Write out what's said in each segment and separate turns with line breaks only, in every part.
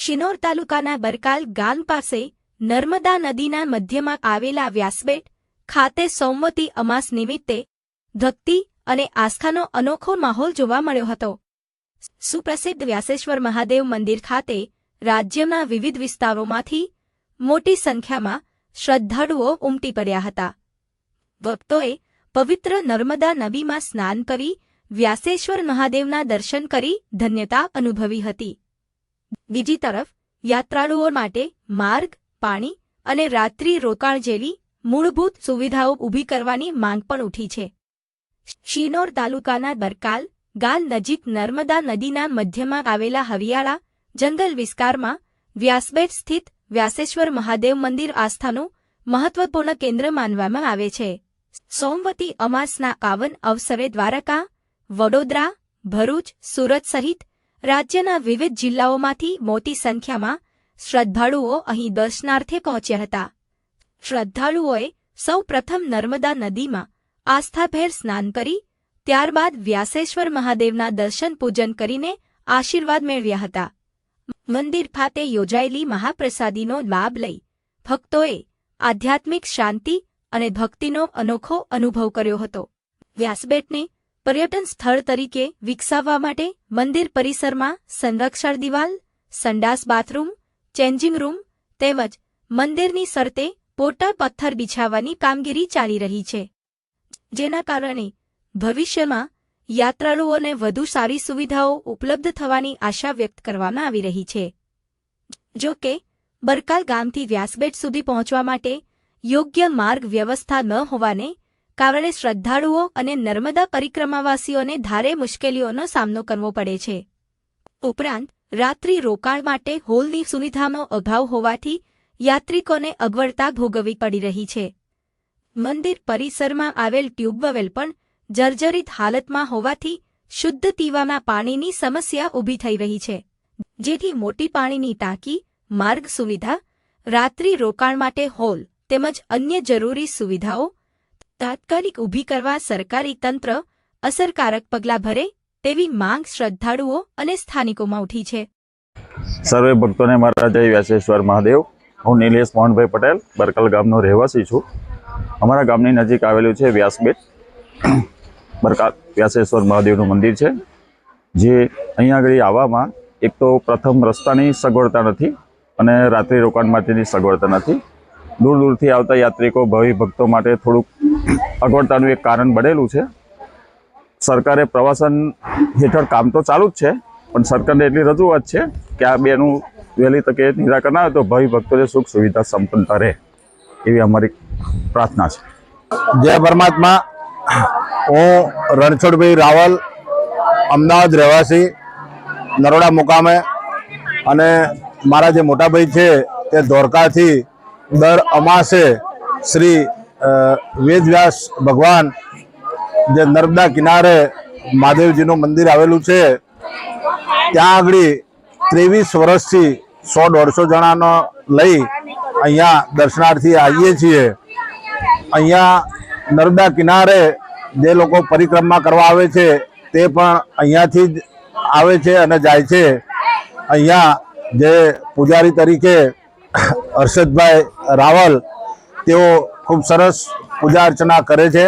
શિનોર તાલુકાના બરકાલ ગામ પાસે નર્મદા નદીના મધ્યમાં આવેલા વ્યાસબેટ ખાતે સોમવતી અમાસ નિમિત્તે ભક્તિ અને આસ્થાનો અનોખો માહોલ જોવા મળ્યો હતો। સુપ્રસિદ્ધ વ્યાસેશ્વર મહાદેવ મંદિર ખાતે રાજ્યના વિવિધ વિસ્તારોમાંથી મોટી સંખ્યામાં શ્રદ્ધાળુઓ ઉમટી પડ્યા હતા। ભક્તોએ પવિત્ર નર્મદા નદીમાં સ્નાન કરી વ્યાસેશ્વર મહાદેવના દર્શન કરી ધન્યતા અનુભવી હતી। બીજી તરફ યાત્રાળુઓ માટે માર્ગ, પાણી અને રાત્રિ રોકાણ જેવી મૂળભૂત સુવિધાઓ ઊભી કરવાની માંગ પણ ઉઠી છે। શિનોર તાલુકાના બરકાલ ગામ નજીક નર્મદા નદીના મધ્યમાં આવેલા હરિયાળા જંગલ વિસ્તારમાં વ્યાસબેટ સ્થિત વ્યાસેશ્વર મહાદેવ મંદિર આસ્થાનું મહત્વપૂર્ણ કેન્દ્ર માનવામાં આવે છે। સોમવતી અમાસના પાવન અવસરે દ્વારકા, વડોદરા, ભરૂચ, સુરત સહિત રાજ્યના વિવિધ જિલ્લાઓમાંથી મોટી સંખ્યામાં શ્રદ્ધાળુઓ અહીં દર્શનાર્થે પહોંચ્યા હતા। શ્રદ્ધાળુઓએ સૌ પ્રથમ નર્મદા નદીમાં આસ્થાભેર સ્નાન કરી ત્યારબાદ વ્યાસેશ્વર મહાદેવના દર્શન પૂજન કરીને આશીર્વાદ મેળવ્યા હતા। મંદિર ખાતે યોજાયેલી મહાપ્રસાદીનો લાભ લઈ ભક્તોએ આધ્યાત્મિક શાંતિ અને ભક્તિનો અનોખો અનુભવ કર્યો હતો। વ્યાસબેટને પર્યટન સ્થળ તરીકે વિકસાવવા માટે મંદિર પરિસરમાં સંરક્ષણ દિવાલ, સંડાસ બાથરૂમ, ચેન્જિંગ રૂમ તેમજ મંદિરની શરતે પોટા પથ્થર બિછાવવાની કામગીરી ચાલી રહી છે, જેના કારણે ભવિષ્યમાં યાત્રાળુઓને વધુ સારી સુવિધાઓ ઉપલબ્ધ થવાની આશા વ્યક્ત કરવામાં આવી રહી છે। જો કે બરકાલ ગામથી વ્યાસબેટ સુધી પહોંચવા માટે યોગ્ય માર્ગ વ્યવસ્થા ન હોવાને કારણે શ્રદ્ધાળુઓ અને નર્મદા પરિક્રમાવાસીઓને ભારે મુશ્કેલીઓનો સામનો કરવો પડે છે। ઉપરાંત રાત્રિ રોકાણ માટે હોલની સુવિધાનો અભાવ હોવાથી યાત્રિકોને અગવડતા ભોગવવી પડી રહી છે। મંદિર પરિસરમાં આવેલ ટ્યુબવેલ પણ જર્જરિત હાલતમાં હોવાથી શુદ્ધ પીવાના પાણીની સમસ્યા ઊભી થઈ રહી છે, જેથી મોટી પાણીની ટાંકી, માર્ગ સુવિધા, રાત્રિ રોકાણ માટે હોલ તેમજ અન્ય જરૂરી સુવિધાઓ તાત્કાલિક ઊભી કરવા સરકારી તંત્ર અસરકારક પગલાં ભરે તેવી માંગ શ્રદ્ધાળુઓ અને સ્થાનિકોમાં ઉઠી છે।
સર્વે ભક્તોને મારા જય વ્યાસેશ્વર મહાદેવ। હું નિલેશ મોહનભાઈ પટેલ બરકાલ ગામનો રહેવાસી છું। અમારા ગામની નજીક આવેલું છે વ્યાસબેટ। બરકાલ વ્યાસેશ્વર મહાદેવનું મંદિર છે, જે અહીંયા આગળ આવવામાં એક તો પ્રથમ રસ્તાની સગવડતા નથી અને રાત્રિ રોકાણ માટેની સગવડતા નથી। દૂર દૂરથી આવતા યાત્રિકો, ભાવિ ભક્તો માટે થોડુંક અગવડતાનું એક કારણ બનેલું છે। સરકારે પ્રવાસન હેઠળ કામ તો ચાલુ જ છે, પણ સરકારને એટલી રજૂઆત છે કે આ બેનું વહેલી તકે નિરાકરણ આવે તો ભાવિ ભક્તોને સુખ સુવિધા સંપન્નતા રહે એવી અમારી પ્રાર્થના છે।
જય પરમાત્મા। હું રણછોડભાઈ રાવલ, અમદાવાદ રહેવાસી, નરોડા મુકામે, અને મારા જે મોટાભાઈ છે તે ધોરકાથી દર અમાસે શ્રી વેદવ્યાસ ભગવાન જે નર્મદા કિનારે મહાદેવજીનું મંદિર આવેલું છે ત્યાં આગળ 23 વર્ષથી 100-150 જણાનો લઈ અહીંયા દર્શનાર્થી આવીએ છીએ। અહીંયા નર્મદા કિનારે જે લોકો પરિક્રમા કરવા આવે છે તે પણ અહીંયાથી જ આવે છે અને જાય છે। અહીંયા જે પૂજારી તરીકે હર્ષદભાઈ રાવલ તેઓ ખૂબ સરસ પૂજા અર્ચના કરે છે,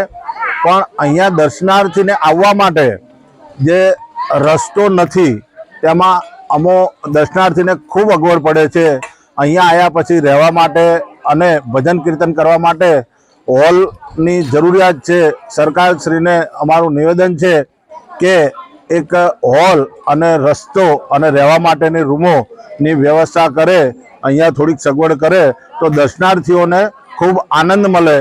પણ અહીંયા દર્શનાર્થીને આવવા માટે જે રસ્તો નથી તેમાં અમો દર્શનાર્થીને ખૂબ અગવડ પડે છે। અહીંયા આવ્યા પછી રહેવા માટે અને ભજન કીર્તન કરવા માટે હોલની જરૂરિયાત છે। સરકારશ્રીને અમારું નિવેદન છે કે એક હોલ અને રસ્તો અને રહેવા માટેની રૂમોની વ્યવસ્થા કરે, અહીંયા થોડીક સગવડ કરે તો દર્શનાર્થીઓને ખૂબ આનંદ મળે।